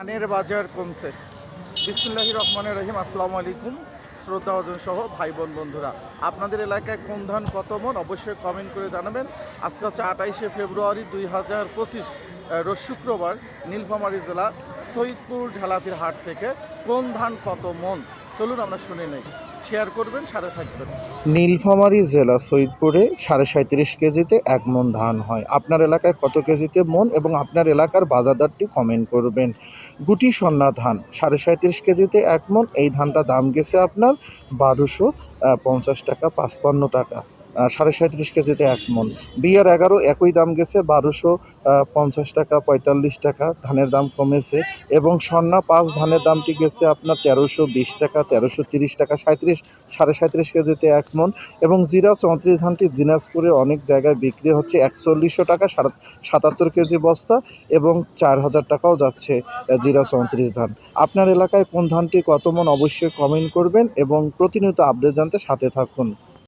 ধানের বাজার কমছে। বিসমিল্লাহির রহমানির রহিম। আসসালামু আলাইকুম শ্রদ্ধাভাজন সহ ভাই বোন বন্ধুরা, আপনাদের এলাকায় কোন ধান কত মন অবশ্যই কমেন্ট করে জানাবেন। আজকে হচ্ছে 28শে ফেব্রুয়ারি 2025, রোজ শুক্রবার। নীলফামারী জেলা সৈয়দপুর ঢালাতির হাট থেকে কোন ধান কত মন, চলুন আমরা শুনে নেই। শেয়ার করবেন, সাথে থাকবেন। নীলফামারী জেলা সৈয়দপুরে 37.5 কেজিতে 1 মন ধান হয়। আপনার এলাকায় কত কেজিতে মন এবং আপনার এলাকার বাজার দরটি কমেন্ট করবেন। গুটি সন্না ধান 37.5 কেজিতে 1 মন। এই ধানটা দাম গেছে আপনার 1250 টাকা, 55 টাকা। 37.5 কেজিতে 1 মন। BR11 একই দাম গেছে 1250 টাকা, 45 টাকা। ধানের দাম কমেছে। এবং সন্না 5 ধানের দামটি গেছে আপনার 1320 টাকা, 1330 টাকা, 37.5 কেজিতে 1 মন। এবং জিরা 34 ধানটি দিনাজপুরে অনেক জায়গায় বিক্রি হচ্ছে 4100 টাকা, 77 কেজি বস্তা, এবং 4000 টাকাও যাচ্ছে জিরা 34 ধান। আপনার এলাকায় কোন ধানটি কত মন অবশ্যই কমেন্ট করবেন এবং প্রতিনিয়ত আপডেট জানতে সাথে থাকুন।